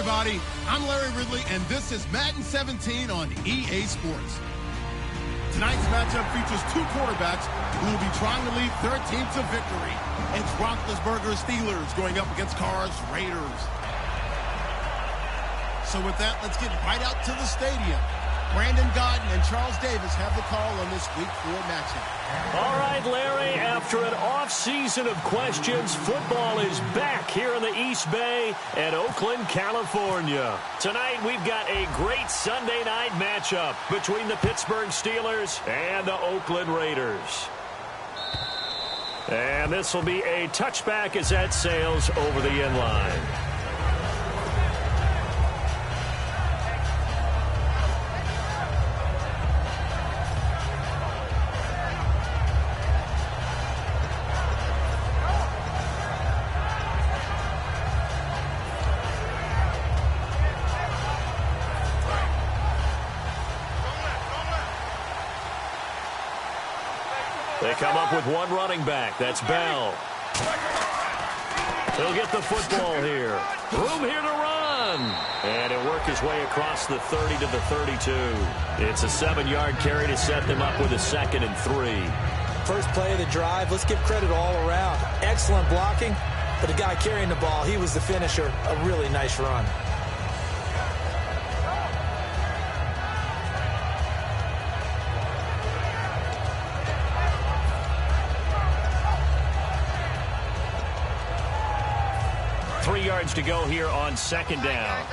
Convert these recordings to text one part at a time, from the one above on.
everybody. I'm Larry Ridley, and this is Madden 17 on EA Sports. Tonight's matchup features two quarterbacks who will be trying to lead their team to victory. It's Roethlisberger's Steelers going up against Carr's Raiders. So with that, let's get right out to the stadium. Brandon Godden and Charles Davis have the call on this Week 4 matchup. All right, Larry, after an off-season of questions, football is back here in the East Bay at Oakland, California. Tonight, we've got a great Sunday night matchup between the Pittsburgh Steelers and the Oakland Raiders. And this will be a touchback as that sails over the end line. They come up with one running back. That's Bell. He'll get the football here. Room here to run. And he'll work his way across the 30 to the 32. It's a 7-yard carry to set them up with a 2nd and 3. First play of the drive. Let's give credit all around. Excellent blocking. But the guy carrying the ball, he was the finisher. A really nice run. To go here on 2nd down.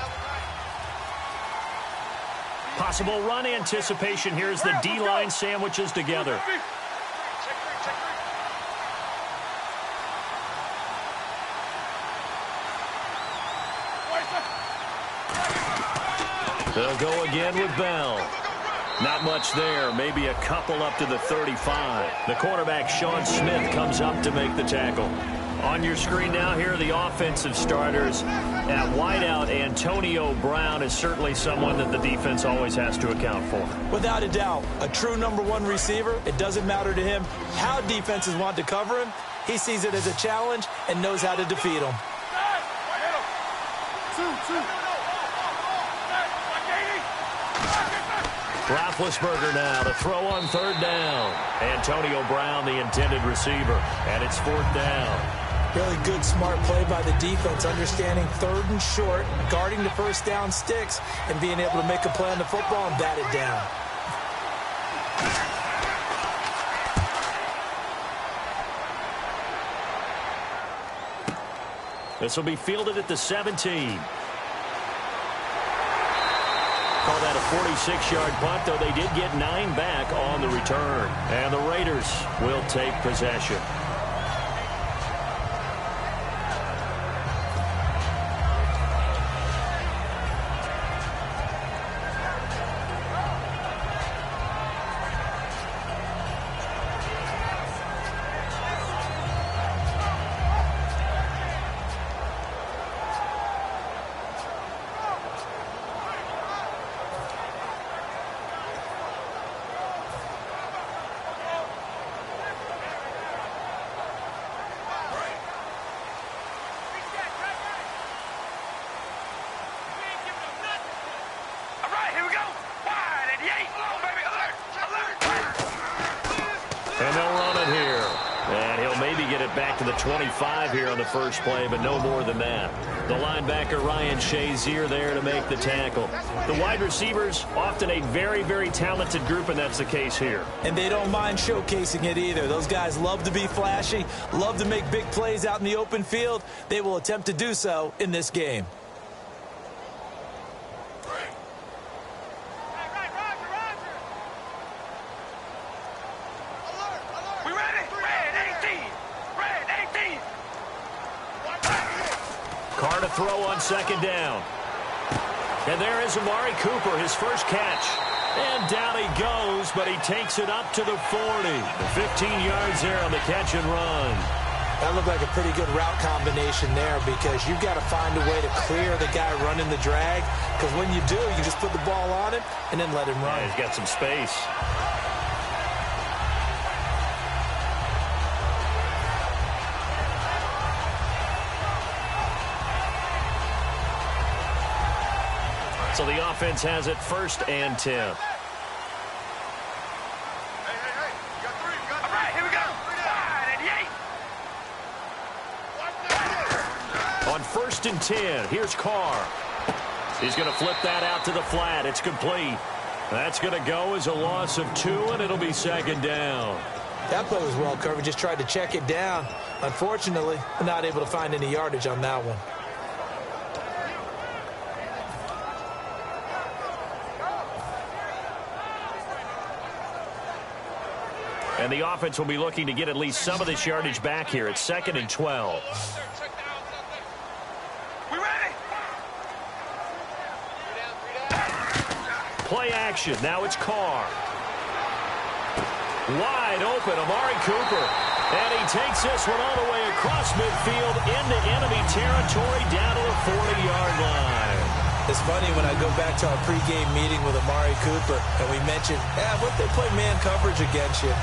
Possible run anticipation here as the D-line sandwiches together. They'll go again with Bell. Not much there. Maybe a couple up to the 35. The quarterback, Sean Smith, comes up to make the tackle. On your screen now, here are the offensive starters. At wideout, Antonio Brown is certainly someone that the defense always has to account for. Without a doubt, a true #1 receiver. It doesn't matter to him how defenses want to cover him. He sees it as a challenge and knows how to defeat them. Roethlisberger now to throw on 3rd down. Antonio Brown, the intended receiver, and it's 4th down. Really good, smart play by the defense, understanding 3rd and short, guarding the first down sticks, and being able to make a play on the football and bat it down. This will be fielded at the 17. Call that a 46-yard punt, though they did get 9 back on the return. And the Raiders will take possession. And they'll run it here. And he'll maybe get it back to the 25 here on the first play, but no more than that. The linebacker, Ryan Shazier, there to make the tackle. The wide receivers, often a very, very talented group, and that's the case here. And they don't mind showcasing it either. Those guys love to be flashy, love to make big plays out in the open field. They will attempt to do so in this game. Carr to throw on 2nd down. And there is Amari Cooper, his first catch. And down he goes, but he takes it up to the 40. 15 yards there on the catch and run. That looked like a pretty good route combination there because you've got to find a way to clear the guy running the drag. Because when you do, you just put the ball on him and then let him run. Yeah, he's got some space. So the offense has it 1st and 10. On 1st and 10, here's Carr. He's going to flip that out to the flat. It's complete. That's going to go as a loss of 2, and it'll be 2nd down. That play was well covered. Just tried to check it down. Unfortunately, not able to find any yardage on that one. And the offense will be looking to get at least some of this yardage back here. It's 2nd and 12. Play action. Now it's Carr. Wide open, Amari Cooper. And he takes this one all the way across midfield into enemy territory down to the 40-yard line. It's funny when I go back to our pregame meeting with Amari Cooper and we mentioned, what they play man coverage against you.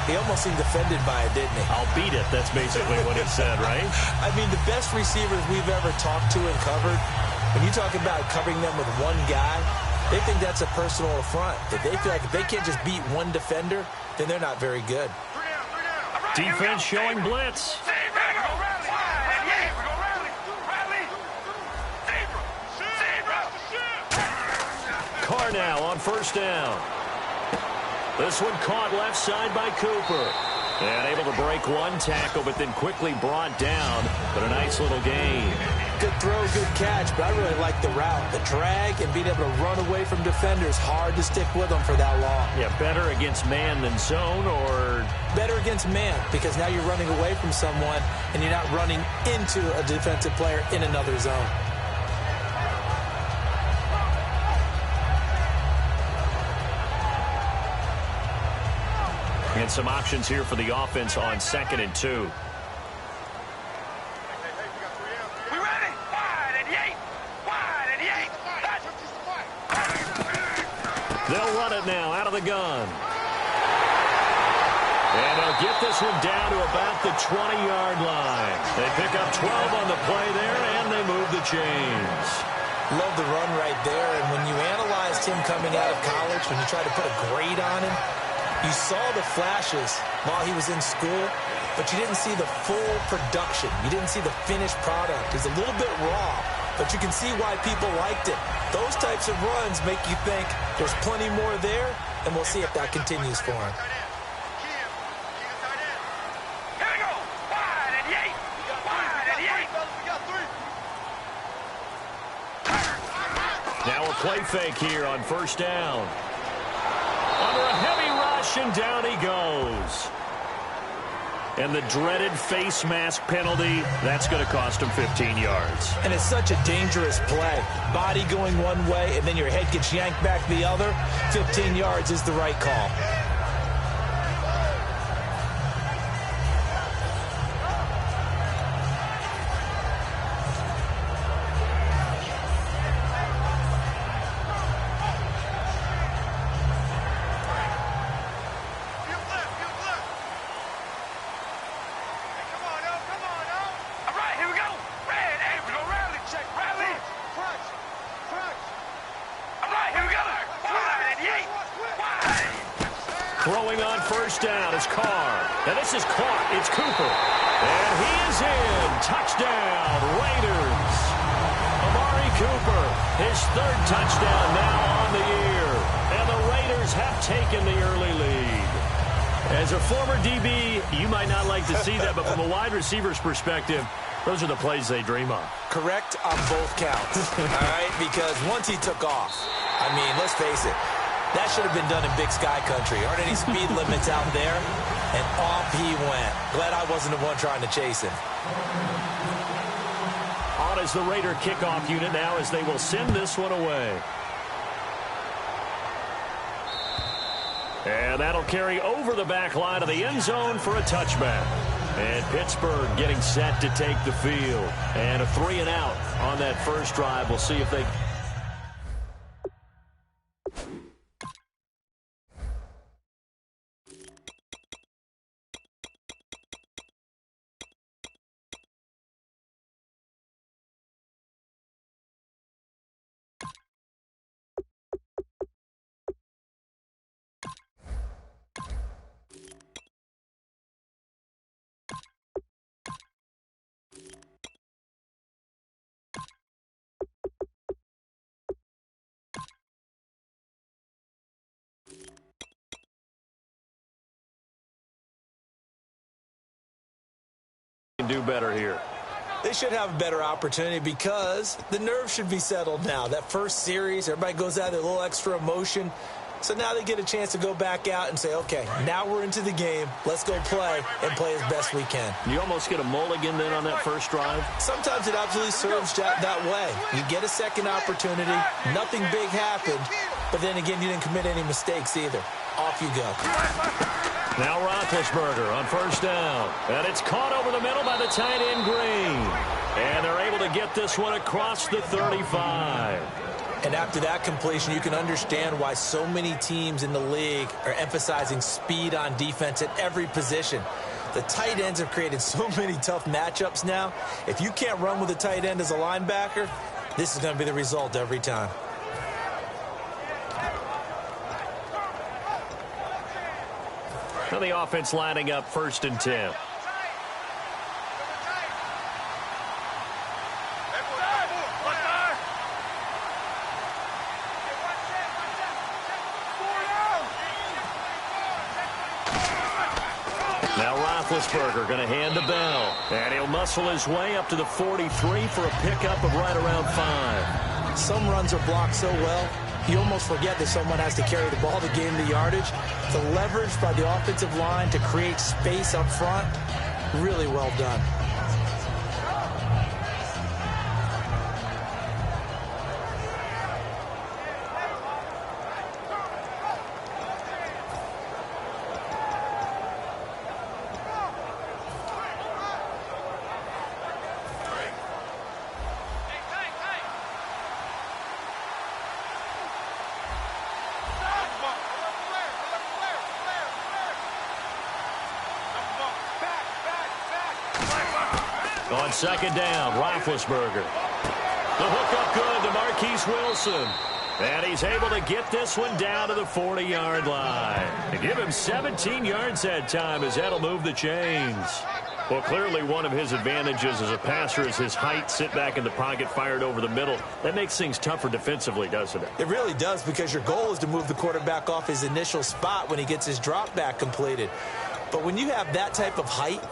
He almost seemed offended by it, didn't he? I'll beat it. That's basically what he said, right? I mean, the best receivers we've ever talked to and covered, when you talk about covering them with one guy, they think that's a personal affront. If they feel like if they can't just beat one defender, then they're not very good. Defense showing blitz. Carr now on 1st down. This one caught left side by Cooper. And able to break one tackle, but then quickly brought down. But a nice little gain. Good throw, good catch, but I really like the route. The drag and being able to run away from defenders, hard to stick with them for that long. Yeah, better against man than zone, or? Better against man, because now you're running away from someone and you're not running into a defensive player in another zone. And some options here for the offense on 2nd and 2. They'll run it now out of the gun. And they'll get this one down to about the 20-yard line. They pick up 12 on the play there, and they move the chains. Love the run right there. And when you analyzed him coming out of college, when you tried to put a grade on him, you saw the flashes while he was in school, but you didn't see the full production. You didn't see the finished product. He's a little bit raw, but you can see why people liked it. Those types of runs make you think there's plenty more there, and we'll see if that continues for him. Now a play fake here on 1st down. Under a heavy rush, and down he goes. And the dreaded face mask penalty, that's going to cost him 15 yards. And it's such a dangerous play. Body going one way, and then your head gets yanked back the other. 15 yards is the right call. Throwing on 1st down is Carr. And this is caught. It's Cooper. And he is in. Touchdown, Raiders. Amari Cooper, his 3rd touchdown now on the year. And the Raiders have taken the early lead. As a former DB, you might not like to see that, but from a wide receiver's perspective, those are the plays they dream of. Correct on both counts, all right? Because once he took off, I mean, let's face it, that should have been done in Big Sky Country. Aren't any speed limits out there? And off he went. Glad I wasn't the one trying to chase him. On is the Raider kickoff unit now as they will send this one away. And that'll carry over the back line of the end zone for a touchback. And Pittsburgh getting set to take the field. And a 3-and-out on that first drive. We'll see if they... do better here? They should have a better opportunity because the nerves should be settled now. That first series, everybody goes out with a little extra emotion. So now they get a chance to go back out and say, okay, now we're into the game. Let's go play and play as best we can. You almost get a mulligan then on that first drive? Sometimes it absolutely serves that way. You get a second opportunity. Nothing big happened. But then again, you didn't commit any mistakes either. Off you go. Now Roethlisberger on first down. And it's caught over the middle by the tight end Green. And they're able to get this one across the 35. And after that completion, you can understand why so many teams in the league are emphasizing speed on defense at every position. The tight ends have created so many tough matchups now. If you can't run with a tight end as a linebacker, this is going to be the result every time. Now the offense lining up 1st and 10. Now Roethlisberger going to hand to Bell. And he'll muscle his way up to the 43 for a pickup of right around 5. Some runs are blocked so well, you almost forget that someone has to carry the ball to gain the yardage. The leverage by the offensive line to create space up front, really well done. On second down, Roethlisberger. The hook up good to Marquise Wilson. And he's able to get this one down to the 40-yard line. To give him 17 yards that time as that'll move the chains. Well, clearly one of his advantages as a passer is his height. Sit back in the pocket, fired over the middle. That makes things tougher defensively, doesn't it? It really does, because your goal is to move the quarterback off his initial spot when he gets his drop back completed. But when you have that type of height,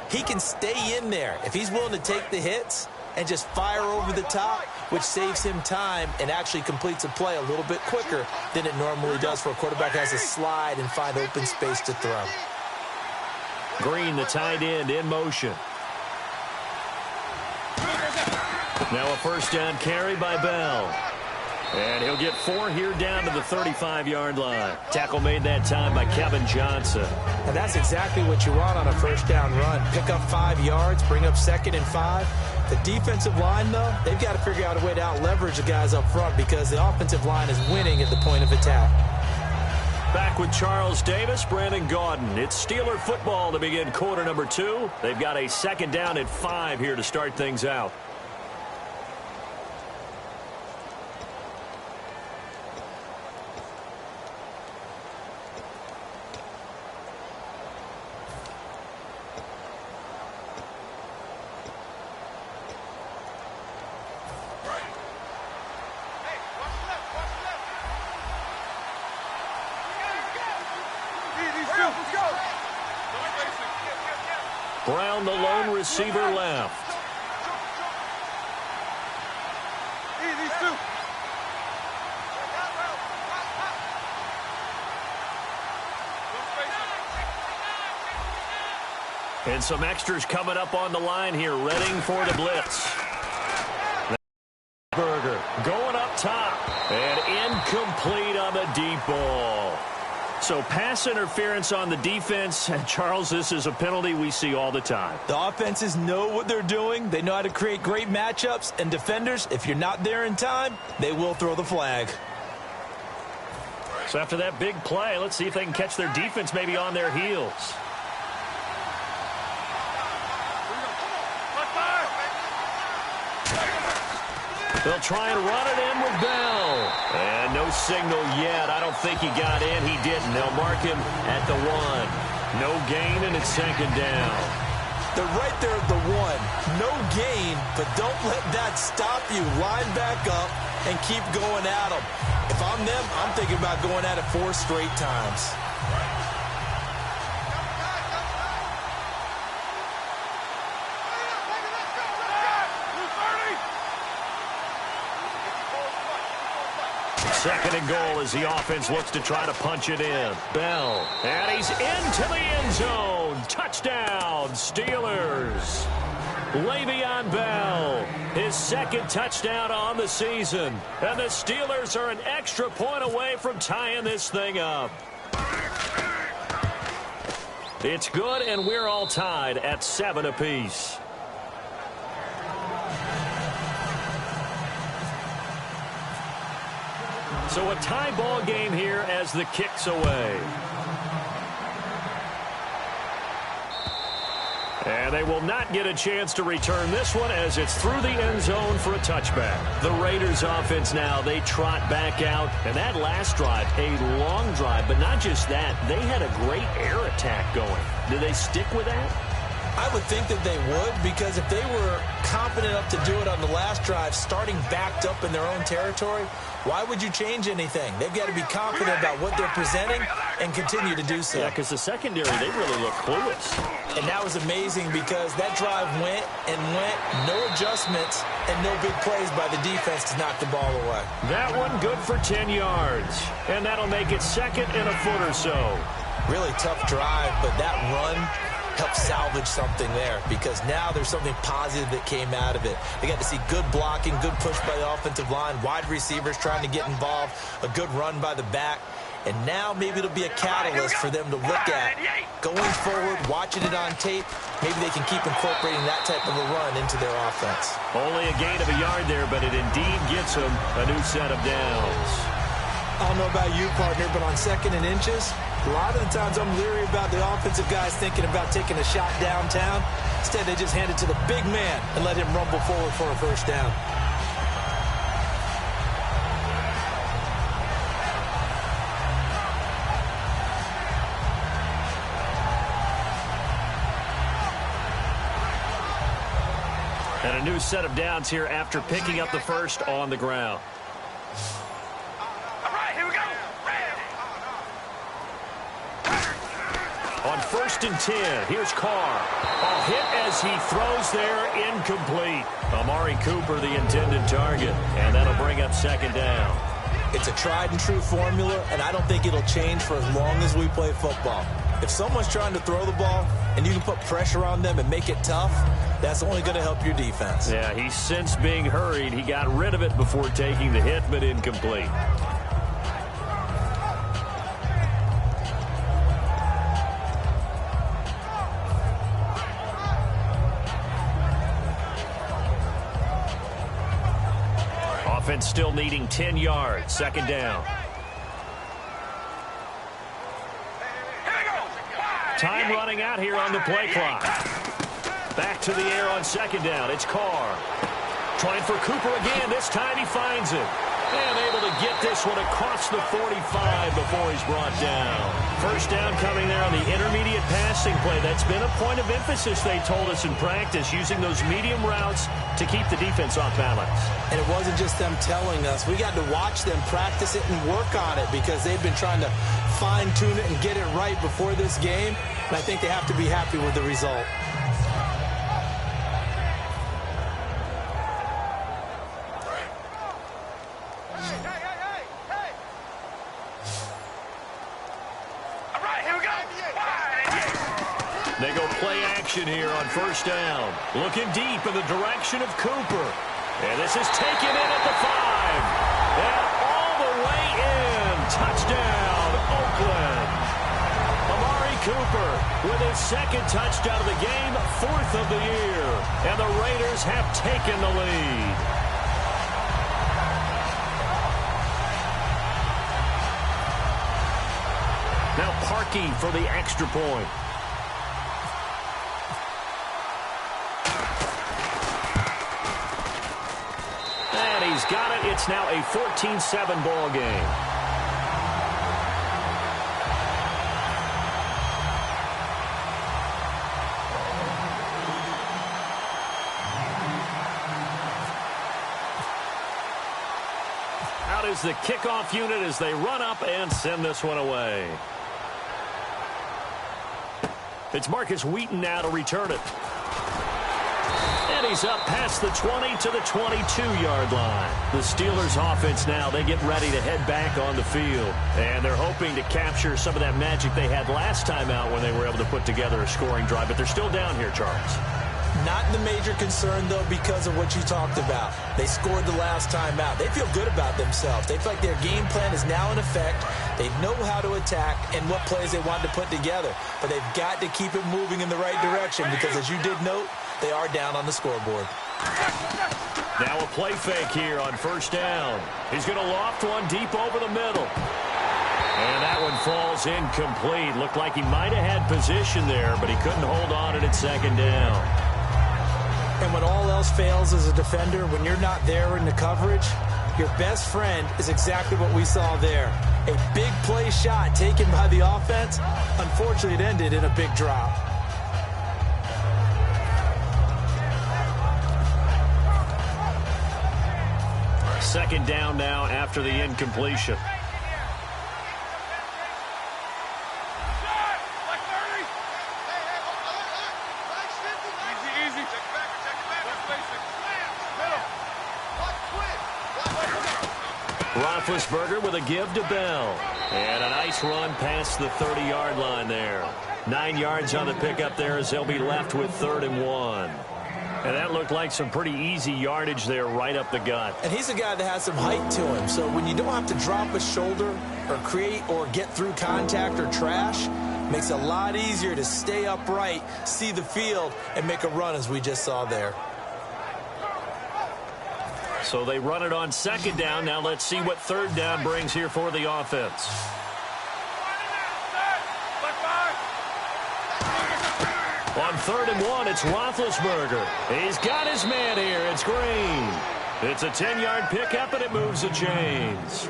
he can stay in there if he's willing to take the hits and just fire over the top, which saves him time and actually completes a play a little bit quicker than it normally does for a quarterback who has to slide and find open space to throw. Green, the tight end, in motion. Now a first down carry by Bell. And he'll get 4 here down to the 35-yard line. Tackle made that time by Kevin Johnson. And that's exactly what you want on a first down run. Pick up 5 yards, bring up 2nd and 5. The defensive line, though, they've got to figure out a way to out-leverage the guys up front because the offensive line is winning at the point of attack. Back with Charles Davis, Brandon Gaudin. It's Steeler football to begin quarter number 2. They've got a second down and 5 here to start things out. Brown, the lone receiver, left. And some extras coming up on the line here, readying for the blitz. Burger going up top and incomplete on the deep ball. So pass interference on the defense. And Charles, this is a penalty we see all the time. The offenses know what they're doing. They know how to create great matchups. And defenders, if you're not there in time, they will throw the flag. So after that big play, let's see if they can catch their defense maybe on their heels. They'll try and run it in with Bell. And no signal yet. I don't think he got in. He didn't. They'll mark him at the 1. No gain, and it's second down. They're right there at the 1. No gain, but don't let that stop you. Line back up and keep going at them. If I'm them, I'm thinking about going at it 4 straight times. Second and goal as the offense looks to try to punch it in. Bell, and he's into the end zone. Touchdown, Steelers. Le'Veon Bell, his second touchdown on the season. And the Steelers are an extra point away from tying this thing up. It's good, and we're all tied at 7 apiece. So a tie ball game here as the kick's away. And they will not get a chance to return this one as it's through the end zone for a touchback. The Raiders offense now, they trot back out. And that last drive, a long drive, but not just that. They had a great air attack going. Do they stick with that? I would think that they would, because if they were confident enough to do it on the last drive, starting backed up in their own territory, why would you change anything? They've got to be confident about what they're presenting and continue to do so. Yeah, because the secondary, they really look clueless. And that was amazing because that drive went and went, no adjustments, and no big plays by the defense to knock the ball away. That one good for 10 yards. And that'll make it second and a foot or so. Really tough drive, but that run helped salvage something there because now there's something positive that came out of it. They got to see good blocking, good push by the offensive line, wide receivers trying to get involved, a good run by the back. And now maybe it'll be a catalyst for them to look at going forward, watching it on tape. Maybe they can keep incorporating that type of a run into their offense. Only a gain of a yard there, but it indeed gets them a new set of downs. I don't know about you, partner, but on second and inches, a lot of the times I'm leery about the offensive guys thinking about taking a shot downtown. Instead, they just hand it to the big man and let him rumble forward for a first down. And a new set of downs here after picking up the first on the ground. On 1st and 10, here's Carr. A hit as he throws there, incomplete. Amari Cooper, the intended target, and that'll bring up second down. It's a tried-and-true formula, and I don't think it'll change for as long as we play football. If someone's trying to throw the ball and you can put pressure on them and make it tough, that's only going to help your defense. Yeah, he's since being hurried. He got rid of it before taking the hit, but incomplete. Offense still needing 10 yards. Second down. Time running out here on the play clock. Back to the air on second down. It's Carr. Trying for Cooper again. This time he finds it. And able to get this one across the 45 before he's brought down. First down coming there on the intermediate passing play. That's been a point of emphasis, they told us in practice, using those medium routes to keep the defense off balance. And it wasn't just them telling us. We got to watch them practice it and work on it because they've been trying to fine-tune it and get it right before this game. And I think they have to be happy with the result. They go play action here on first down. Looking deep in the direction of Cooper. And this is taken in at the 5. And all the way in. Touchdown, Oakland. Amari Cooper with his second touchdown of the game, 4th of the year. And the Raiders have taken the lead. Now Parkey for the extra point. And he's got it. It's now a 14-7 ball game. Out is the kickoff unit as they run up and send this one away. It's Marcus Wheaton now to return it. And he's up past the 20 to the 22-yard line. The Steelers' offense now, they get ready to head back on the field. And they're hoping to capture some of that magic they had last time out when they were able to put together a scoring drive. But they're still down here, Charles. Not the major concern, though, because of what you talked about. They scored the last time out. They feel good about themselves. They feel like their game plan is now in effect. They know how to attack and what plays they want to put together. But they've got to keep it moving in the right direction because, as you did note, they are down on the scoreboard. Now a play fake here on first down. He's going to loft one deep over the middle. And that one falls incomplete. Looked like he might have had position there, but he couldn't hold on at second down. And when all else fails as a defender, when you're not there in the coverage, your best friend is exactly what we saw there. A big play shot taken by the offense. Unfortunately, it ended in a big drop. Second down now after the incompletion. Roethlisberger with a give to Bell. And a nice run past the 30-yard line there. 9 yards on the pickup there as they'll be left with 3rd and 1. And that looked like some pretty easy yardage there right up the gut. And he's a guy that has some height to him. So when you don't have to drop a shoulder or create or get through contact or trash, makes it a lot easier to stay upright, see the field, and make a run as we just saw there. So they run it on second down. Now let's see what third down brings here for the offense. On 3rd and 1, it's Roethlisberger. He's got his man here. It's Green. It's a 10-yard pickup, and it moves the chains.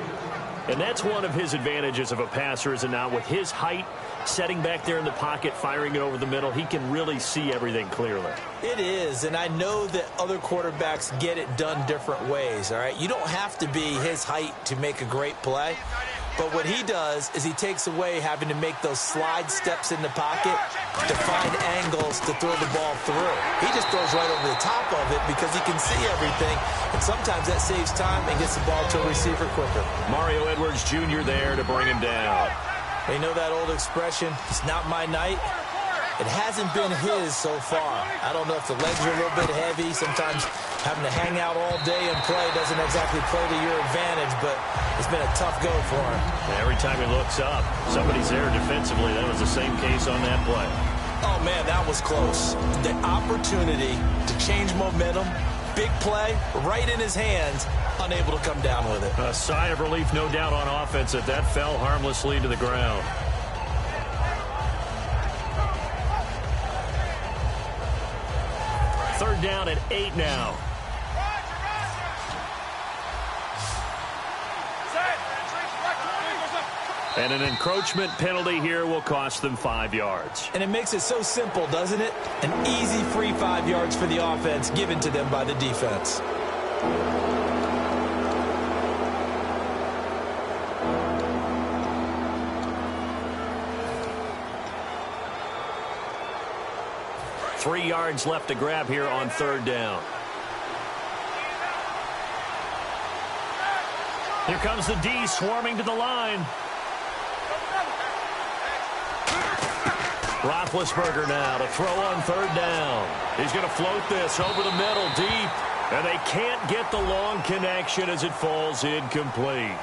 And that's one of his advantages of a passer, is it not? With his height, setting back there in the pocket, firing it over the middle, he can really see everything clearly. It is, and I know that other quarterbacks get it done different ways, all right? You don't have to be his height to make a great play. But what he does is he takes away having to make those slide steps in the pocket to find angles to throw the ball through. He just throws right over the top of it because he can see everything, and sometimes that saves time and gets the ball to a receiver quicker. Mario Edwards Jr. there to bring him down. You know that old expression, it's not my night? It hasn't been his so far. I don't know if the legs are a little bit heavy. Sometimes having to hang out all day and play doesn't exactly play to your advantage, but it's been a tough go for him. Every time he looks up, somebody's there defensively. That was the same case on that play. Oh, man, that was close. The opportunity to change momentum, big play, right in his hands, unable to come down with it. A sigh of relief, no doubt, on offense that fell harmlessly to the ground. Third down at 8 now. And an encroachment penalty here will cost them 5 yards. And it makes it so simple, doesn't it? An easy free 5 yards for the offense given to them by the defense. Three yards left to grab here on third down. Here comes the D swarming to the line. Roethlisberger now to throw on third down. He's going to float this over the middle deep, and they can't get the long connection as it falls incomplete.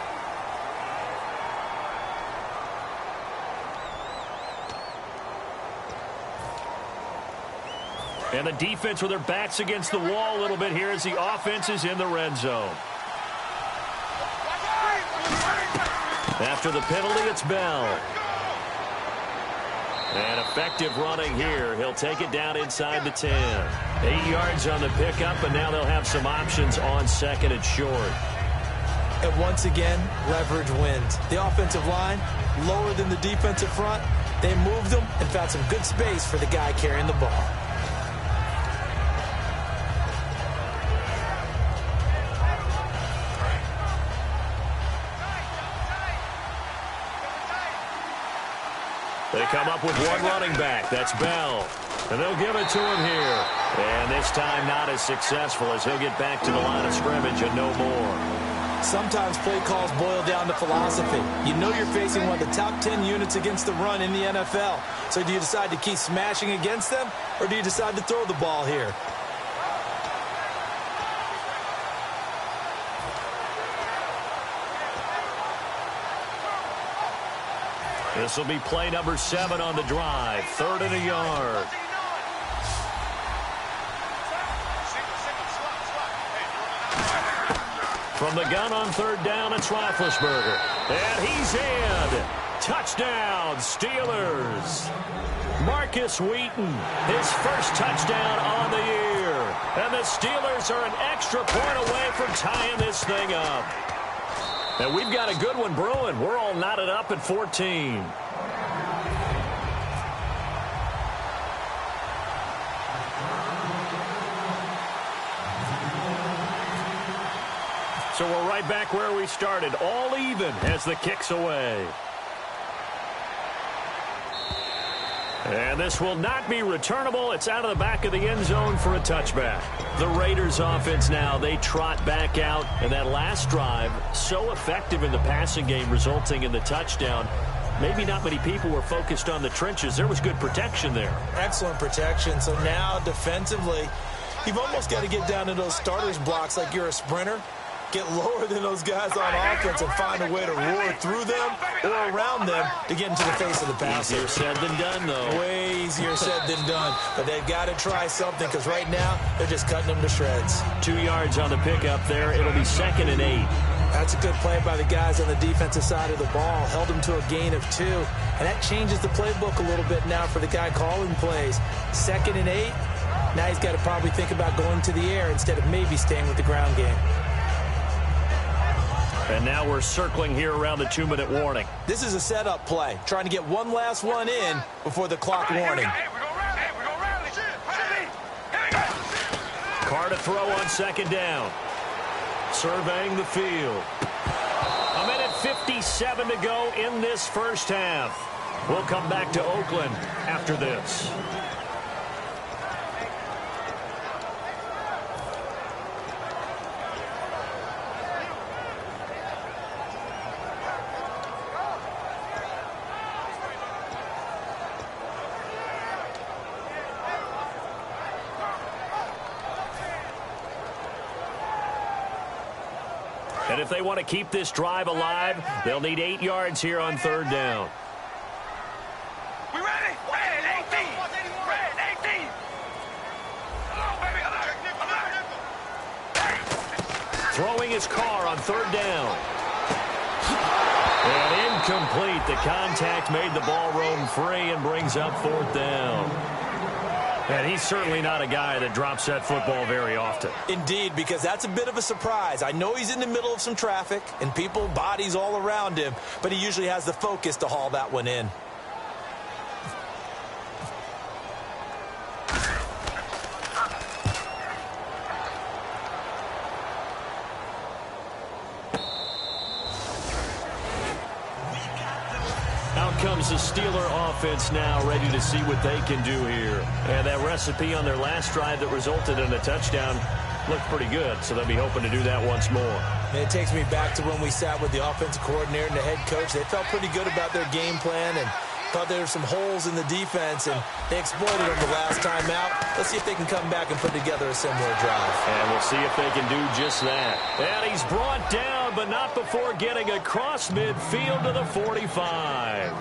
And the defense with their backs against the wall a little bit here as the offense is in the red zone. After the penalty, it's Bell. And effective running here. He'll take it down inside the 10. 8 yards on the pickup, and now they'll have some options on second and short. And once again, leverage wins. The offensive line, lower than the defensive front. They moved them and found some good space for the guy carrying the ball. They come up with one running back. That's Bell. And they'll give it to him here. And this time not as successful as he'll get back to the line of scrimmage and no more. Sometimes play calls boil down to philosophy. You know you're facing one of the top 10 units against the run in the NFL. So do you decide to keep smashing against them, or do you decide to throw the ball here? This will be play number 7 on the drive. 3rd and a yard. From the gun on 3rd down, it's Roethlisberger. And he's in. Touchdown, Steelers. Marcus Wheaton, his first touchdown on the year. And the Steelers are an extra point away from tying this thing up. And we've got a good one brewing. We're all knotted up at 14. So we're right back where we started, all even as the kick's away. And this will not be returnable. It's out of the back of the end zone for a touchback. The Raiders offense now, they trot back out. And that last drive, so effective in the passing game, resulting in the touchdown. Maybe not many people were focused on the trenches. There was good protection there. Excellent protection. So now defensively, you've almost got to get down to those starters blocks like you're a sprinter. Get lower than those guys on offense and find a way to roar through them or around them to get into the face of the passer. Easier said than done, though. Way easier said than done. But they've got to try something because right now they're just cutting them to shreds. 2 yards on the pickup there. It'll be 2nd and 8. That's a good play by the guys on the defensive side of the ball. Held them to a gain of 2. And that changes the playbook a little bit now for the guy calling plays. 2nd and 8. Now he's got to probably think about going to the air instead of maybe staying with the ground game. And now we're circling here around the 2-minute warning. This is a setup play, trying to get one last one in before the clock warning. Carr to throw on 2nd down. Surveying the field. 1:57 to go in this first half. We'll come back to Oakland after this. And if they want to keep this drive alive, they'll need 8 yards here on 3rd down. We ready? Red 18. Red 18. Throwing his Carr on 3rd down. And incomplete. The contact made the ball roam free and brings up 4th down. And he's certainly not a guy that drops that football very often. Indeed, because that's a bit of a surprise. I know he's in the middle of some traffic and people, bodies all around him, but he usually has the focus to haul that one in. Comes the Steeler offense now, ready to see what they can do here. And that recipe on their last drive that resulted in a touchdown looked pretty good, so they'll be hoping to do that once more. And it takes me back to when we sat with the offensive coordinator and the head coach. They felt pretty good about their game plan and thought there were some holes in the defense, and they exploited them the last time out. Let's see if they can come back and put together a similar drive. And we'll see if they can do just that. And he's brought down, but not before getting across midfield to the 45.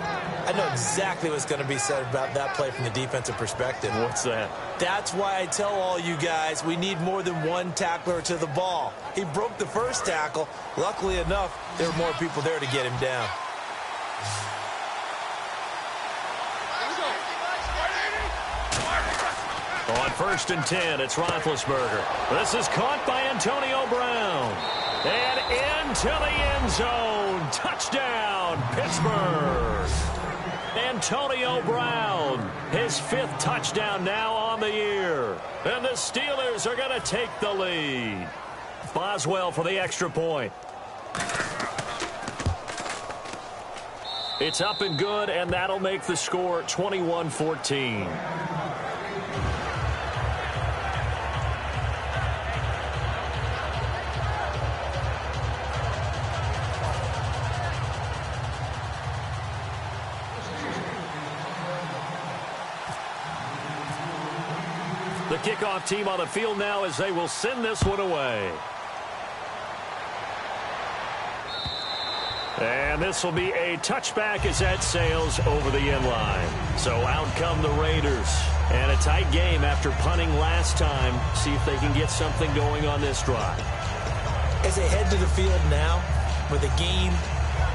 I know exactly what's going to be said about that play from the defensive perspective. What's that? That's why I tell all you guys we need more than one tackler to the ball. He broke the first tackle. Luckily enough, there were more people there to get him down. On 1st and 10, it's Roethlisberger. This is caught by Antonio Brown. And into the end zone. Touchdown, Pittsburgh. Antonio Brown, his 5th touchdown now on the year. And the Steelers are going to take the lead. Boswell for the extra point. It's up and good, and that'll make the score 21-14. The kickoff team on the field now as they will send this one away. And this will be a touchback as that sails over the end line. So out come the Raiders. And a tight game after punting last time. See if they can get something going on this drive. As they head to the field now, with a game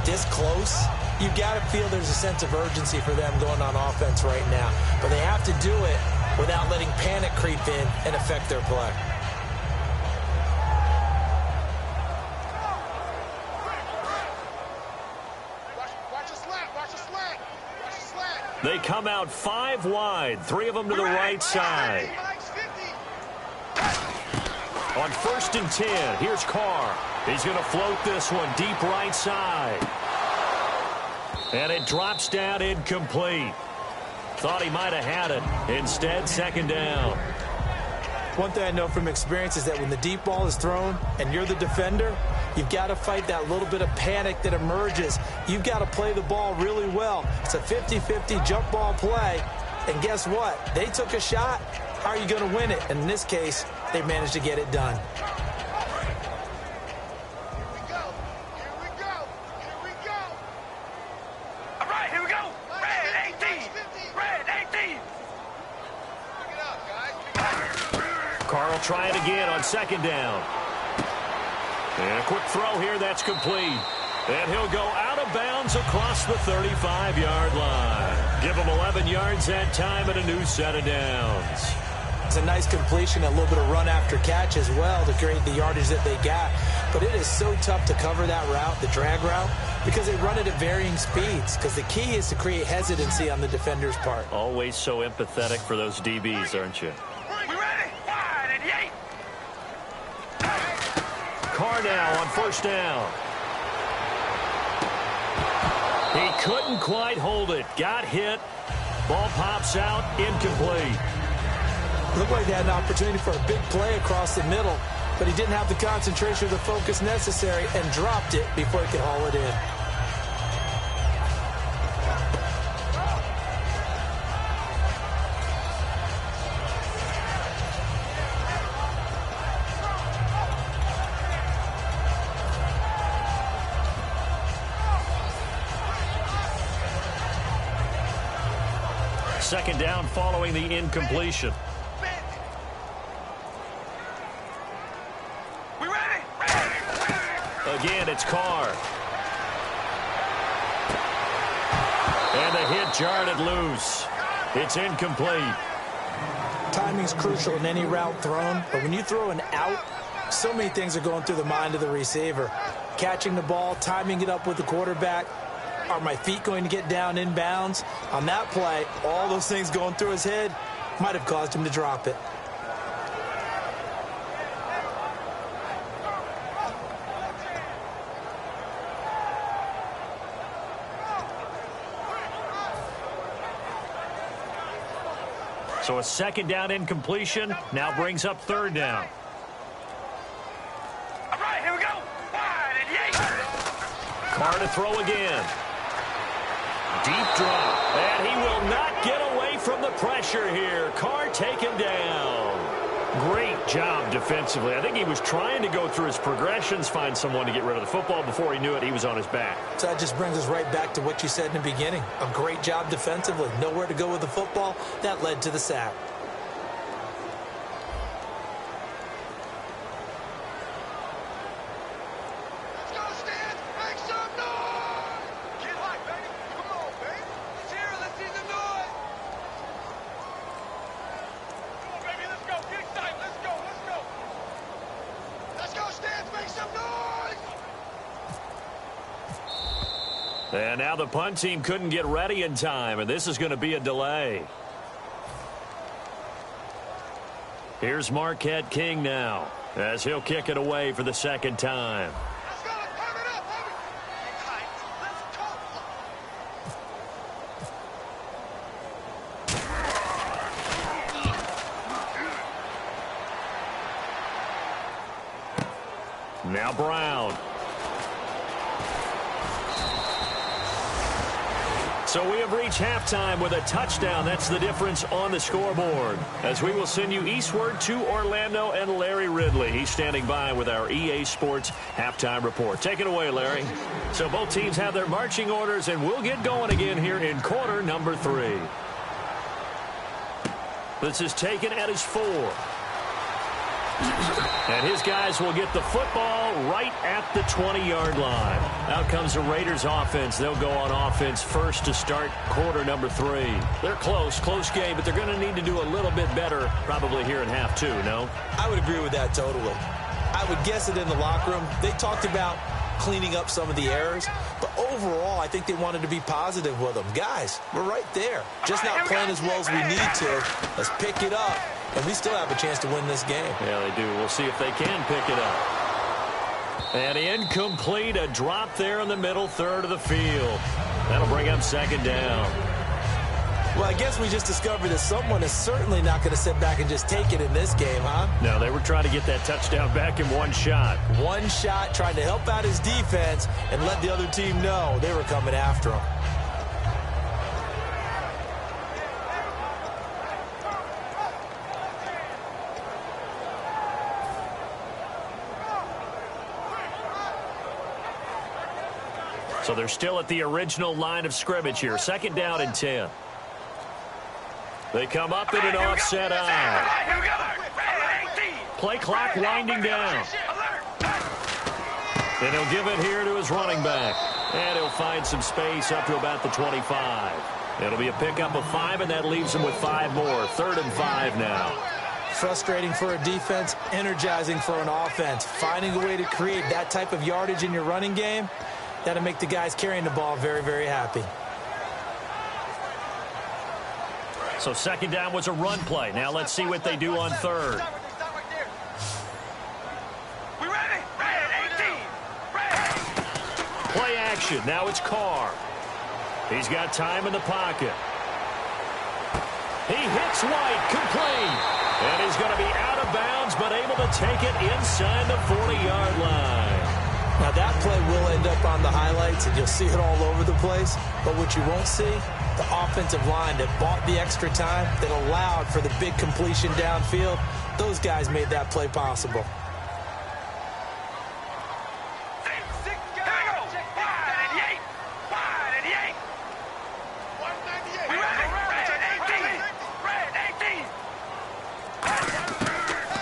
this close, you've got to feel there's a sense of urgency for them going on offense right now. But they have to do it without letting panic creep in and affect their play. They come out 5 wide, 3 of them to the right side. On 1st and 10, here's Carr. He's going to float this one deep right side. And it drops down incomplete. Thought he might have had it. Instead, 2nd down. One thing I know from experience is that when the deep ball is thrown and you're the defender, you've got to fight that little bit of panic that emerges. You've got to play the ball really well. It's a 50-50 jump ball play. And guess what? They took a shot. How are you going to win it? And in this case, they managed to get it done. Carl try it again on 2nd down. And a quick throw here, that's complete. And he'll go out of bounds across the 35-yard line. Give him 11 yards that time and a new set of downs. It's a nice completion, a little bit of run after catch as well to create the yardage that they got. But it is so tough to cover that route, the drag route, because they run it at varying speeds. Because the key is to create hesitancy on the defender's part. Always so empathetic for those DBs, aren't you? Carr now on 1st down. He couldn't quite hold it. Got hit. Ball pops out. Incomplete. Looked like they had an opportunity for a big play across the middle, but he didn't have the concentration or the focus necessary and dropped it before he could haul it in. Second down following the incompletion. We ready? Again, it's Carr. And the hit jarred it loose. It's incomplete. Timing's crucial in any route thrown, but when you throw an out, so many things are going through the mind of the receiver. Catching the ball, timing it up with the quarterback. Are my feet going to get down in bounds? On that play, all those things going through his head might have caused him to drop it. So a 2nd down incompletion now brings up 3rd down. All right, here we go. Wide and Carr to throw again. Deep drop. And he will not get away from the pressure here. Carr taken down. Great job defensively. I think he was trying to go through his progressions, find someone to get rid of the football. Before he knew it, he was on his back. So that just brings us right back to what you said in the beginning. A great job defensively. Nowhere to go with the football. That led to the sack. And now the punt team couldn't get ready in time, and this is going to be a delay. Here's Marquette King now, as he'll kick it away for the 2nd time. Now Brown. So we have reached halftime with a touchdown. That's the difference on the scoreboard. As we will send you eastward to Orlando and Larry Ridley. He's standing by with our EA Sports halftime report. Take it away, Larry. So both teams have their marching orders, and we'll get going again here in quarter number 3. This is taken at his 4. And his guys will get the football right at the 20-yard line. Out comes the Raiders offense. They'll go on offense first to start quarter number 3. They're close game, but they're going to need to do a little bit better probably here in half 2, no? I would agree with that totally. I would guess it in the locker room. They talked about cleaning up some of the errors, but overall, I think they wanted to be positive with them. Guys, we're right there. Just not playing as well as we need to. Let's pick it up. And we still have a chance to win this game. Yeah, they do. We'll see if they can pick it up. And incomplete, a drop there in the middle third of the field. That'll bring up second down. Well, I guess we just discovered that someone is certainly not going to sit back and just take it in this game, huh? No, they were trying to get that touchdown back in one shot. One shot, trying to help out his defense and let the other team know they were coming after him. So they're still at the original line of scrimmage here. Second down and 10. They come up in an offset eye. Play clock winding down. And he'll give it here to his running back. And he'll find some space up to about the 25. It'll be a pickup of 5, and that leaves him with 5 more. 3rd and 5 now. Frustrating for a defense, energizing for an offense. Finding a way to create that type of yardage in your running game, that'll make the guys carrying the ball very, very happy. So second down was a run play. Now let's see what they do on 3rd. We ready? Ready, 18. Play action. Now it's Carr. He's got time in the pocket. He hits White, complete. And he's going to be out of bounds, but able to take it inside the 40-yard line. Now, that play will end up on the highlights, and you'll see it all over the place. But what you won't see, the offensive line that bought the extra time, that allowed for the big completion downfield, those guys made that play possible.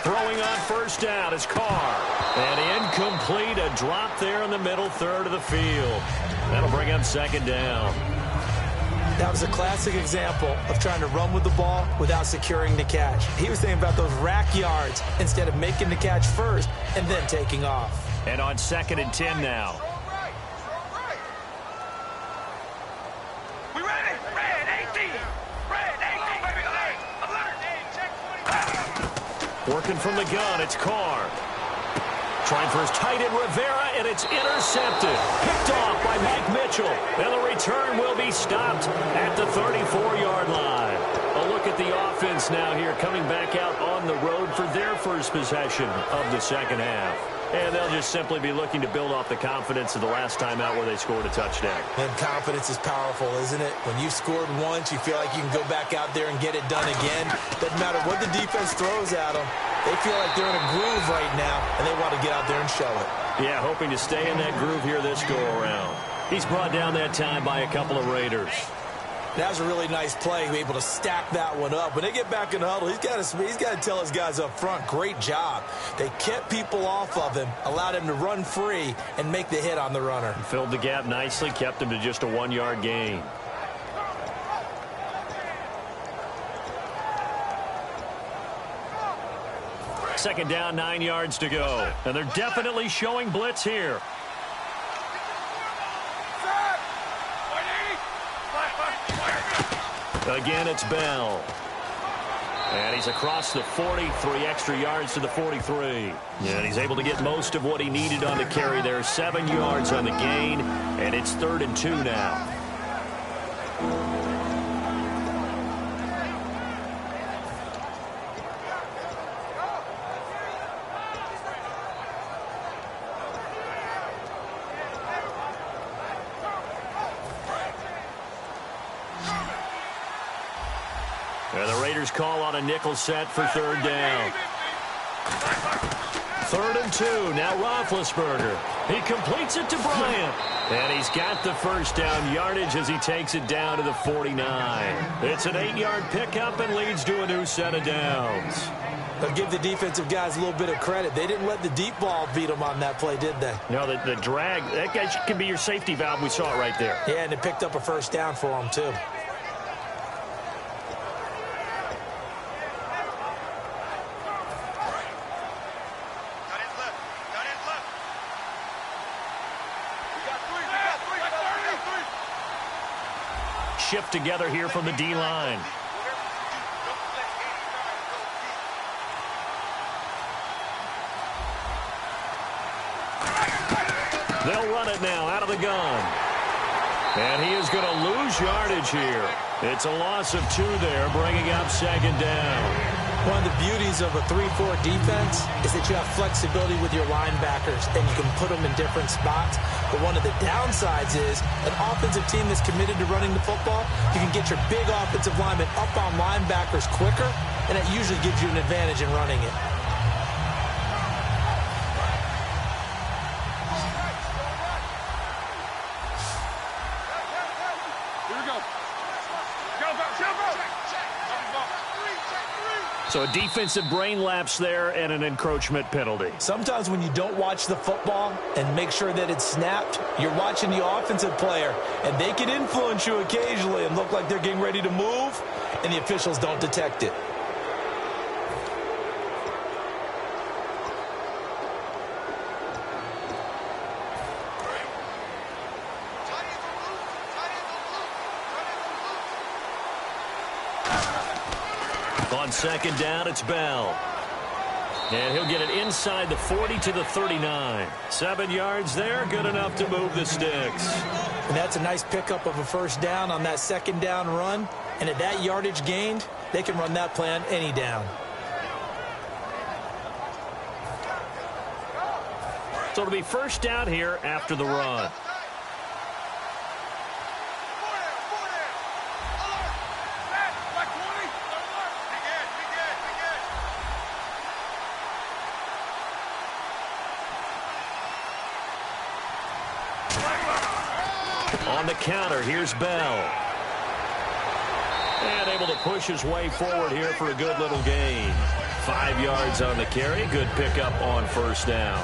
Throwing on first down is Carr. And incomplete, a drop there in the middle third of the field. That'll bring up second down. That was a classic example of trying to run with the ball without securing the catch. He was thinking about those rack yards instead of making the catch first and then taking off. And on 2nd and 10 now. We ready? Red 18. Red 18, baby. Alert. Check 25. Working from the gun, it's Carr. Trying for his tight end, Rivera, and it's intercepted. Picked off by Mike Mitchell. And the return will be stopped at the 34-yard line. A look at the offense now here, coming back out on the road for their first possession of the second half. And they'll just simply be looking to build off the confidence of the last time out where they scored a touchdown. And confidence is powerful, isn't it? When you've scored once, you feel like you can go back out there and get it done again. Doesn't matter what the defense throws at them. They feel like they're in a groove right now, and they want to get out there and show it. Yeah, hoping to stay in that groove here this go-around. He's brought down that time by a couple of Raiders. That was a really nice play, able to stack that one up. When they get back in the huddle, he's got to tell his guys up front, great job. They kept people off of him, allowed him to run free, and make the hit on the runner. Filled the gap nicely, kept him to just a 1-yard gain. Second down, 9 yards to go. And they're definitely showing blitz here. Again, it's Bell. And he's across the 40, 3 extra yards to the 43. And he's able to get most of what he needed on the carry there. 7 yards on the gain, and it's 3rd and 2 now. And the Raiders call on a nickel set for third down. 3rd and 2. Now Roethlisberger. He completes it to Bryant. And he's got the first down yardage as he takes it down to the 49. It's an 8-yard pickup and leads to a new set of downs. I'll give the defensive guys a little bit of credit. They didn't let the deep ball beat them on that play, did they? No, the drag, that guy can be your safety valve. We saw it right there. Yeah, and it picked up a first down for them, too. Shift together here from the D-line. They'll run it now out of the gun. And he is going to lose yardage here. It's a loss of 2 there, bringing up 2nd down. One of the beauties of a 3-4 defense is that you have flexibility with your linebackers, and you can put them in different spots. But one of the downsides is an offensive team that's committed to running the football, you can get your big offensive linemen up on linebackers quicker, and that usually gives you an advantage in running it. So a defensive brain lapse there and an encroachment penalty. Sometimes when you don't watch the football and make sure that it's snapped, you're watching the offensive player, and they can influence you occasionally and look like they're getting ready to move, and the officials don't detect it. On 2nd down, it's Bell. And he'll get it inside the 40 to the 39. 7 yards there, good enough to move the sticks. And that's a nice pickup of a first down on that 2nd down run. And at that yardage gained, they can run that play on any down. So it'll be first down here after the run. On the counter, here's Bell. And able to push his way forward here for a good little gain. 5 yards on the carry. Good pickup on first down.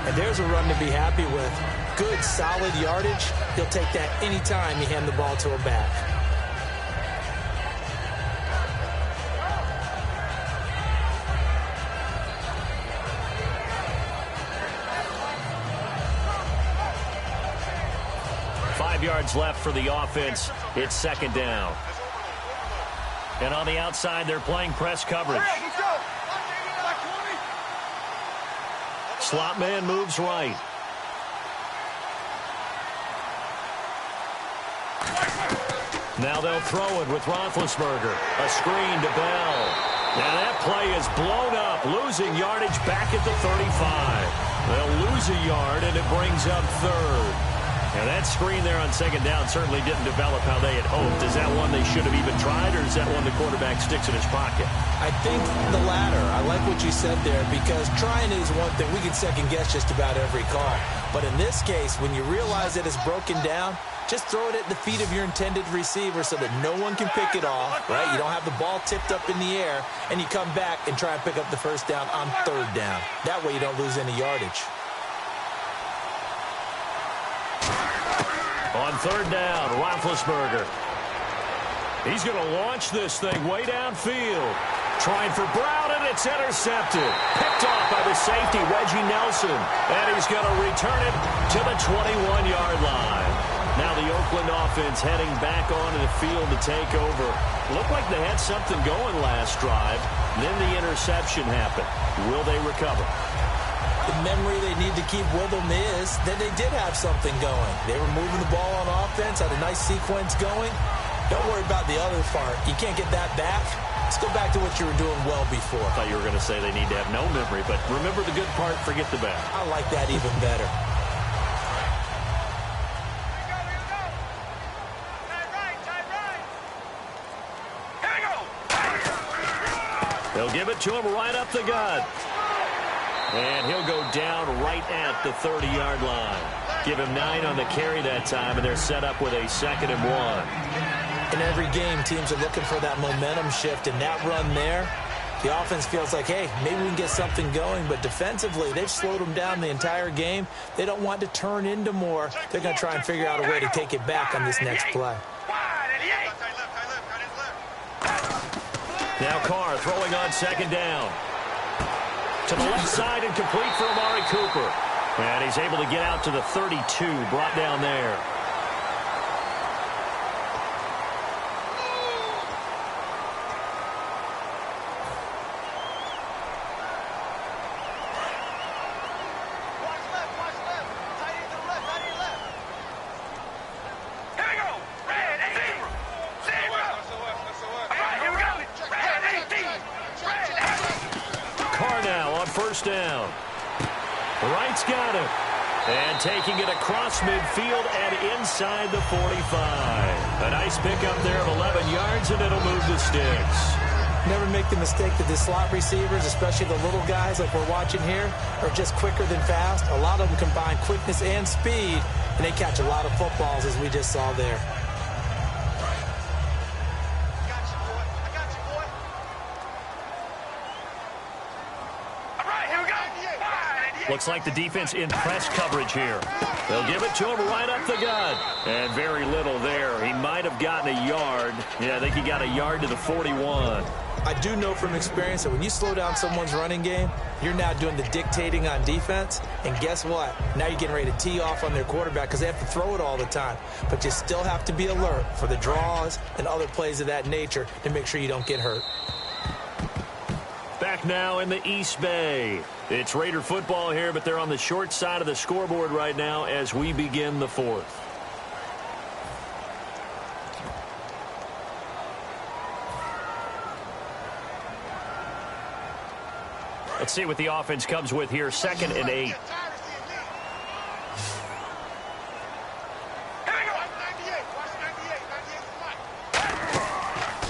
And there's a run to be happy with. Good, solid yardage. He'll take that anytime you hand the ball to a back. Yards left for the offense. It's 2nd down. And on the outside, they're playing press coverage. Slot man moves right. Now they'll throw it with Roethlisberger. A screen to Bell. Now that play is blown up, losing yardage back at the 35. They'll lose a yard, and it brings up 3rd. Now that screen there on 2nd down certainly didn't develop how they had hoped. Is that one they should have even tried, or is that one the quarterback sticks in his pocket? I think the latter. I like what you said there, because trying is one thing. We can second guess just about every call. But in this case, when you realize that it's broken down, just throw it at the feet of your intended receiver so that no one can pick it off, right? You don't have the ball tipped up in the air, and you come back and try and pick up the first down on 3rd down. That way you don't lose any yardage. On 3rd down, Roethlisberger. He's going to launch this thing way downfield. Trying for Brown, and it's intercepted. Picked off by the safety, Reggie Nelson. And he's going to return it to the 21-yard line. Now the Oakland offense heading back onto the field to take over. Looked like they had something going last drive. Then the interception happened. Will they recover? The memory they need to keep with them is that they did have something going. They were moving the ball on offense, had a nice sequence going. Don't worry about the other part. You can't get that back. Let's go back to what you were doing well before. I thought you were going to say they need to have no memory, but remember the good part, forget the bad. I like that even better. Here we go. They'll give it to him right up the gut. And he'll go down right at the 30-yard line. Give him 9 on the carry that time, and they're set up with a 2nd and 1. In every game, teams are looking for that momentum shift, and that run there, the offense feels like, hey, maybe we can get something going, but defensively, they've slowed them down the entire game. They don't want to turn into more. They're going to try and figure out a way to take it back on this next play. Now Carr throwing on 2nd down. To the left side and complete for Amari Cooper. And he's able to get out to the 32, brought down there. First down. Wright's got it. And taking it across midfield and inside the 45. A nice pickup there of 11 yards, and it'll move the sticks. Never make the mistake that the slot receivers, especially the little guys like we're watching here, are just quicker than fast. A lot of them combine quickness and speed, and they catch a lot of footballs, as we just saw there. Looks like the defense in press coverage here. They'll give it to him right up the gut. And very little there. He might have gotten a yard. Yeah, I think he got a yard to the 41. I do know from experience that when you slow down someone's running game, you're now doing the dictating on defense. And guess what? Now you're getting ready to tee off on their quarterback because they have to throw it all the time. But you still have to be alert for the draws and other plays of that nature to make sure you don't get hurt. Back now in the East Bay. It's Raider football here, but they're on the short side of the scoreboard right now as we begin the 4th. Let's see what the offense comes with here. 2nd and 8.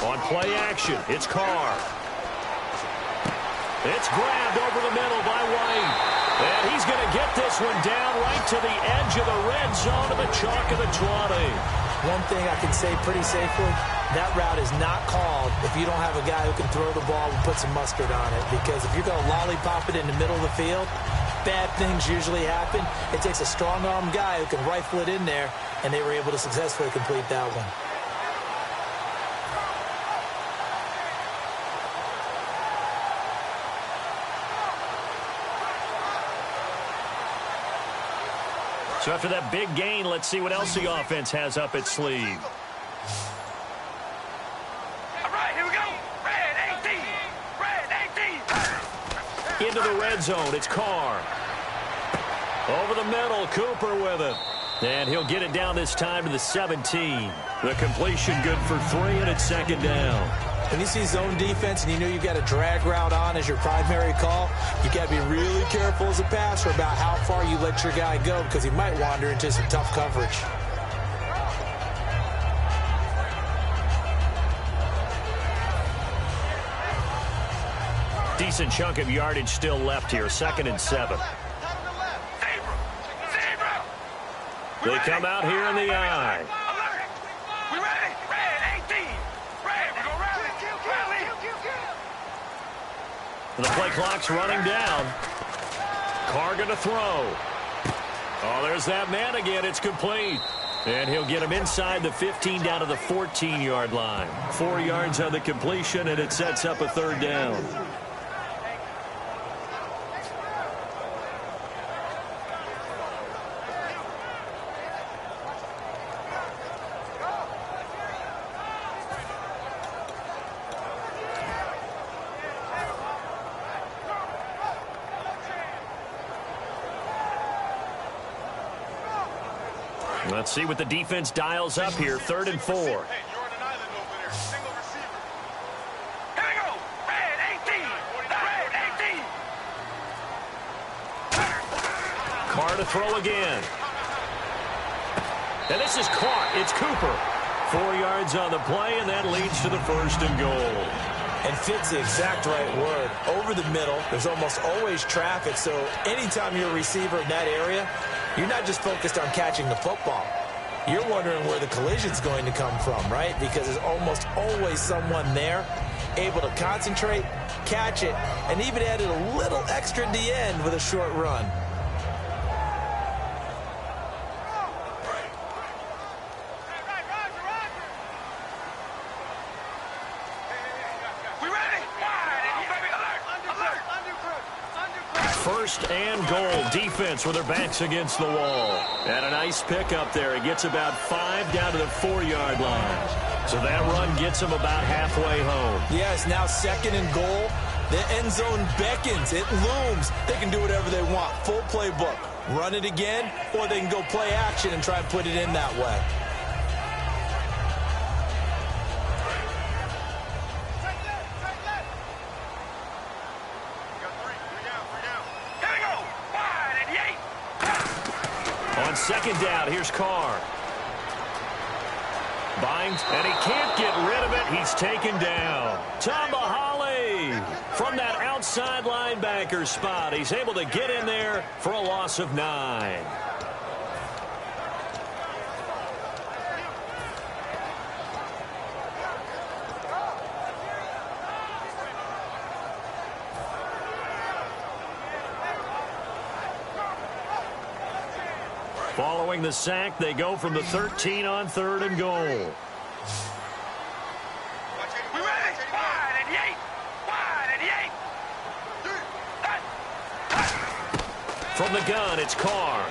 On play action, it's Carr. It's grabbed over the middle by White. And he's going to get this one down right to the edge of the red zone of the chalk of the 20. One thing I can say pretty safely, that route is not called if you don't have a guy who can throw the ball and put some mustard on it. Because if you're going to lollipop it in the middle of the field, bad things usually happen. It takes a strong-armed guy who can rifle it in there, and they were able to successfully complete that one. So after that big gain, let's see what else the offense has up its sleeve. All right, here we go. Red 18. Red 18. Into the red zone. It's Carr. Over the middle. Cooper with it. And he'll get it down this time to the 17. The completion good for 3, and it's 2nd down. When you see zone defense and you know you've got a drag route on as your primary call, you got to be really careful as a passer about how far you let your guy go because he might wander into some tough coverage. Decent chunk of yardage still left here. 2nd and 7. They come out here in the eye. We ready? Red 18. Red, we're going to rally. The play clock's running down. Carr going to throw. Oh, there's that man again. It's complete. And he'll get him inside the 15 down to the 14-yard line. 4 yards on the completion, and it sets up a 3rd down. Let's see what the defense dials up here. 3rd and 4. Hey, you're on an island over there. Single receiver. Here we go. Red 18. Red 18. Carr to throw again. And this is caught. It's Cooper. 4 yards on the play, and that leads to the 1st and goal. And fit's the exact right word. Over the middle, there's almost always traffic, so anytime you're a receiver in that area, you're not just focused on catching the football. You're wondering where the collision's going to come from, right? Because there's almost always someone there able to concentrate, catch it, and even added a little extra at the end with a short run. First and goal. Defense with their backs against the wall. And a nice pick up there. It gets about 5 down to the 4-yard line. So that run gets them about halfway home. Yes, now second and goal. The end zone beckons. It looms. They can do whatever they want. Full playbook. Run it again, or they can go play action and try and put it in that way. On second down, here's Carr. Binds, and he can't get rid of it. He's taken down. Tomahali from that outside linebacker spot. He's able to get in there for a loss of 9. Following the sack, they go from the 13 on 3rd and goal. We ready? Wide and yay! Wide and yay! From the gun, it's Carr.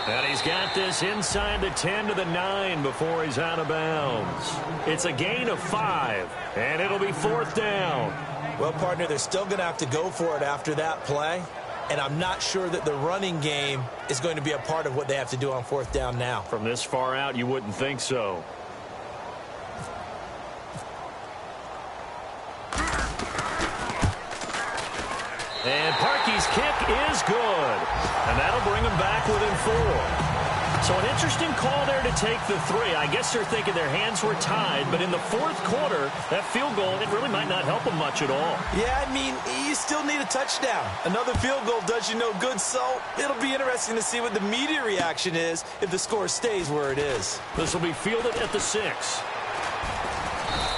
And he's got this inside the 10 to the 9 before he's out of bounds. It's a gain of 5, and it'll be 4th down. Well, partner, they're still going to have to go for it after that play. And I'm not sure that the running game is going to be a part of what they have to do on 4th down now. From this far out, you wouldn't think so. And Parkey's kick is good. And that'll bring them back within 4. So an interesting call there to take the 3. I guess they're thinking their hands were tied, but in the 4th quarter, that field goal, it really might not help them much at all. Yeah, I mean, you still need a touchdown. Another field goal does you no good, so it'll be interesting to see what the media reaction is if the score stays where it is. This will be fielded at the 6.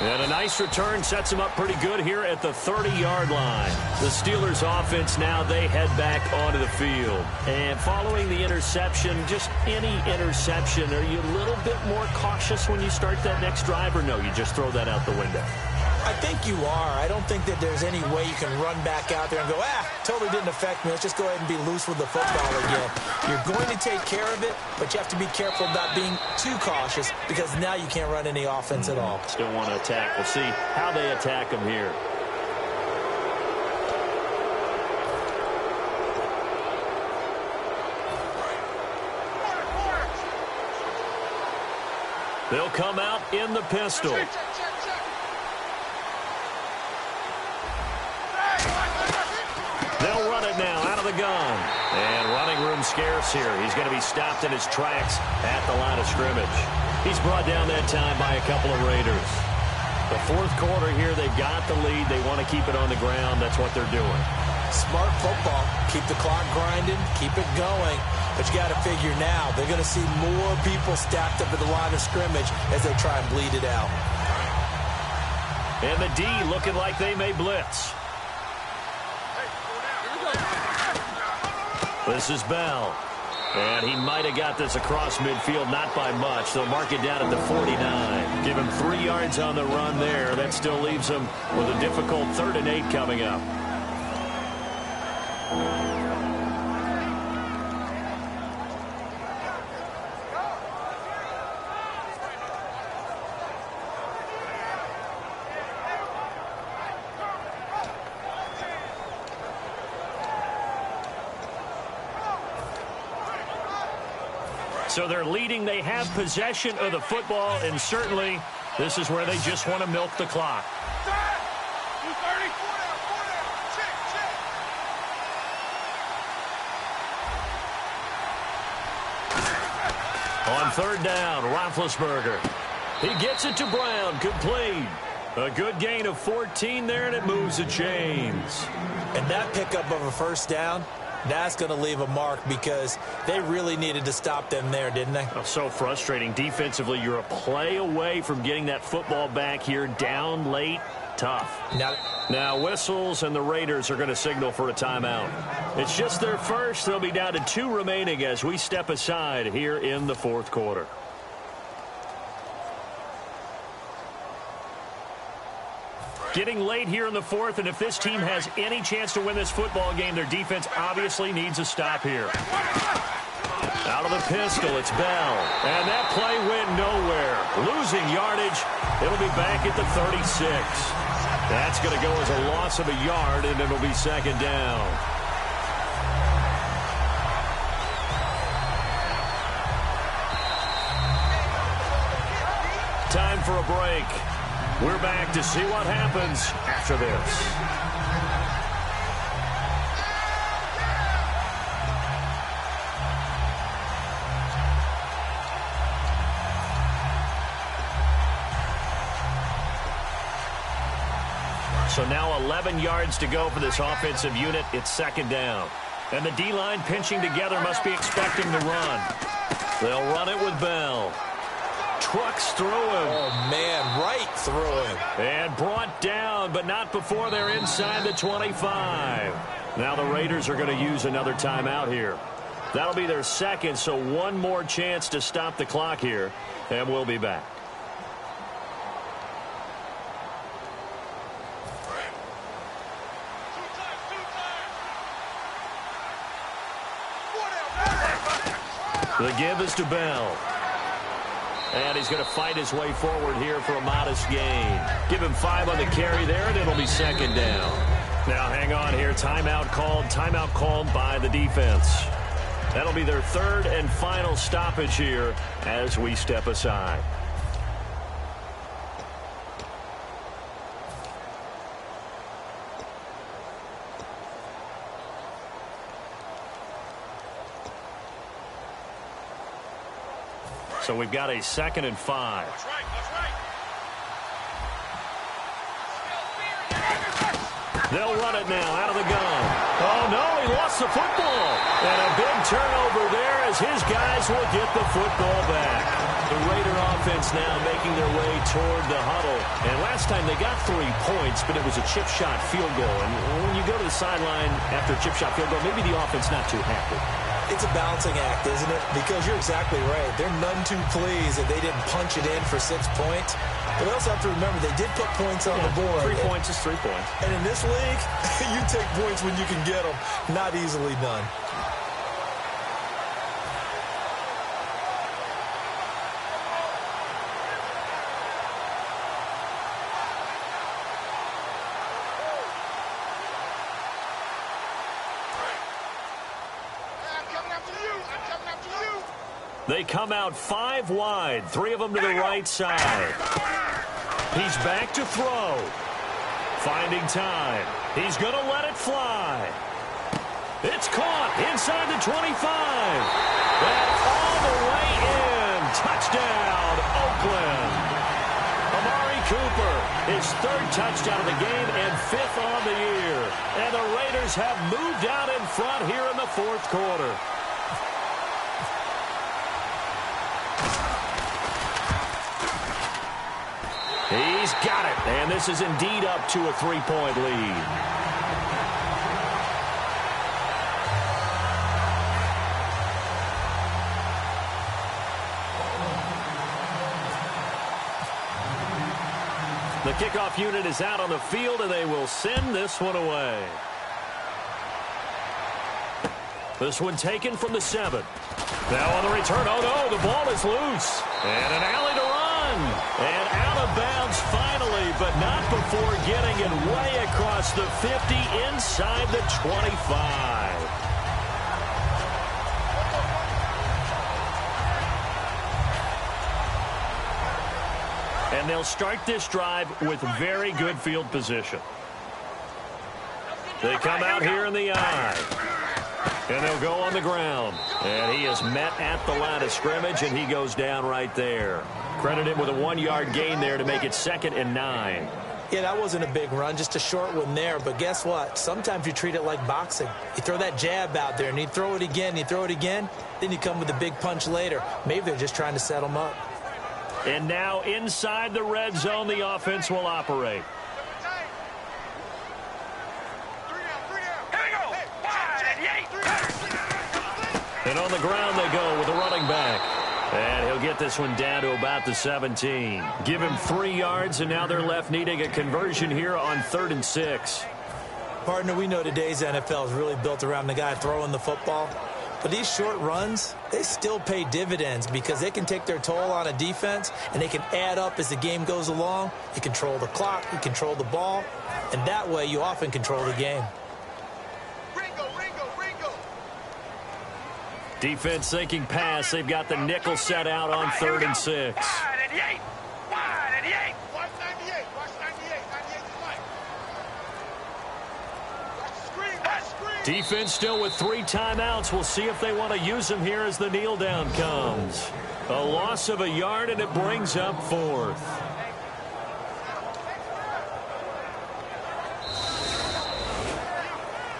And a nice return sets him up pretty good here at the 30-yard line. The Steelers offense now, they head back onto the field. And following the interception, just any interception, are you a little bit more cautious when you start that next drive, or no, you just throw that out the window? I think you are. I don't think that there's any way you can run back out there and go, totally didn't affect me. Let's just go ahead and be loose with the football again. You're going to take care of it, but you have to be careful about being too cautious because now you can't run any offense at all. Still want to attack. We'll see how they attack them here. They'll come out in the pistol. They'll run it now out of the gun. And running room scarce here. He's going to be stopped in his tracks at the line of scrimmage. He's brought down that time by a couple of Raiders. The 4th quarter here, they've got the lead. They want to keep it on the ground. That's what they're doing. Smart football. Keep the clock grinding. Keep it going. But you got to figure now, they're going to see more people stacked up at the line of scrimmage as they try and bleed it out. And the D looking like they may blitz. This is Bell. And he might have got this across midfield, not by much. They'll mark it down at the 49. Give him 3 yards on the run there. That still leaves him with a difficult 3rd and 8 coming up. So they're leading. They have possession of the football, and certainly this is where they just want to milk the clock. On 3rd down, Roethlisberger. He gets it to Brown. Complete. A good gain of 14 there, and it moves the chains. And that pickup of a first down, that's going to leave a mark because they really needed to stop them there, didn't they? Oh, so frustrating. Defensively, you're a play away from getting that football back here down late. Tough. Now whistles, and the Raiders are going to signal for a timeout. It's just their first. They'll be down to 2 remaining as we step aside here in the fourth quarter. Getting late here in the fourth, and if this team has any chance to win this football game, their defense obviously needs a stop here. Out of the pistol, it's Bell. And that play went nowhere. Losing yardage. It'll be back at the 36. That's going to go as a loss of a yard, and it'll be second down. Time for a break. We're back to see what happens after this. So now 11 yards to go for this offensive unit. It's second down. And the D-line pinching together must be expecting the run. They'll run it with Bell. Trucks through him. Oh, man, right through him. And brought down, but not before they're inside the 25. Now the Raiders are going to use another timeout here. That'll be their second, so one more chance to stop the clock here, and we'll be back. The give is to Bell. And he's going to fight his way forward here for a modest gain. Give him 5 on the carry there, and it'll be second down. Now hang on here. Timeout called by the defense. That'll be their third and final stoppage here as we step aside. So we've got a 2nd and 5. That's right. They'll run it now out of the gun. Oh, no, he lost the football. And a big turnover there as his guys will get the football back. The Raider offense now making their way toward the huddle. And last time they got 3 points, but it was a chip shot field goal. And when you go to the sideline after a chip shot field goal, maybe the offense not too happy. It's a balancing act, isn't it? Because you're exactly right. They're none too pleased that they didn't punch it in for 6 points. But we also have to remember they did put points on the board. 3 points is 3 points. And in this league, you take points when you can get them. Not easily done. They come out 5 wide, 3 of them to the right side. He's back to throw. Finding time. He's going to let it fly. It's caught inside the 25. And all the way in. Touchdown, Oakland. Amari Cooper, his 3rd touchdown of the game and 5th on the year. And the Raiders have moved out in front here in the 4th quarter. He's got it, and this is indeed up to a 3-point lead. The kickoff unit is out on the field, and they will send this one away. This one taken from the 7. Now on the return, oh no, the ball is loose. And an alley to run. And out of bounds finally, but not before getting it way across the 50 inside the 25. And they'll start this drive with very good field position. They come out here in the eye. And they'll go on the ground. And he is met at the line of scrimmage, and he goes down right there. Credit him with a 1-yard gain there to make it 2nd and 9. Yeah, that wasn't a big run, just a short one there. But guess what? Sometimes you treat it like boxing. You throw that jab out there, and you throw it again, you throw it again, then you come with a big punch later. Maybe they're just trying to set them up. And now inside the red zone, the offense will operate. And on the ground they go with the running back. And he'll get this one down to about the 17. Give him 3 yards, and now they're left needing a conversion here on 3rd and 6. Partner, we know today's NFL is really built around the guy throwing the football. But these short runs, they still pay dividends because they can take their toll on a defense, and they can add up as the game goes along. You control the clock, you control the ball, and that way you often control the game. Defense thinking pass. They've got the nickel set out on 3rd and 6. Defense still with 3 timeouts. We'll see if they want to use them here as the kneel down comes. A loss of a yard, and it brings up 4th.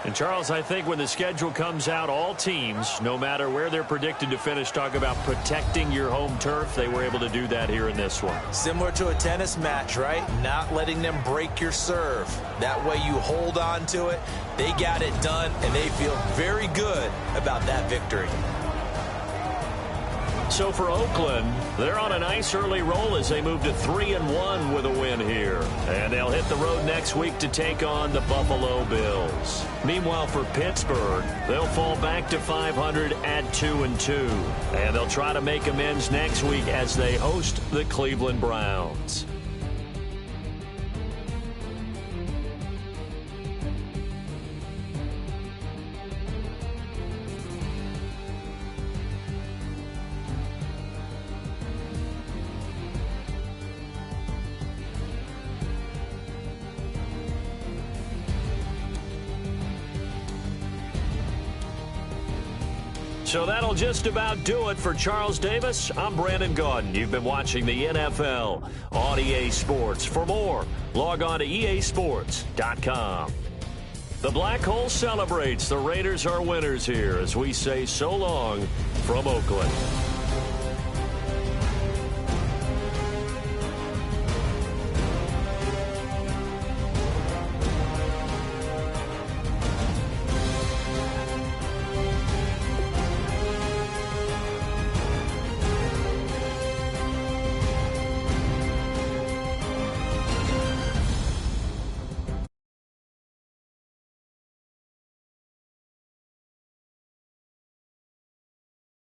And, Charles, I think when the schedule comes out, all teams, no matter where they're predicted to finish, talk about protecting your home turf. They were able to do that here in this one. Similar to a tennis match, right? Not letting them break your serve. That way you hold on to it. They got it done, and they feel very good about that victory. So for Oakland, they're on a nice early roll as they move to 3-1 with a win here. And they'll hit the road next week to take on the Buffalo Bills. Meanwhile, for Pittsburgh, they'll fall back to 500 at 2-2. And they'll try to make amends next week as they host the Cleveland Browns. So that'll just about do it for Charles Davis. I'm Brandon Gaudin. You've been watching the NFL on EA Sports. For more, log on to easports.com. The Black Hole celebrates. The Raiders are winners here as we say so long from Oakland.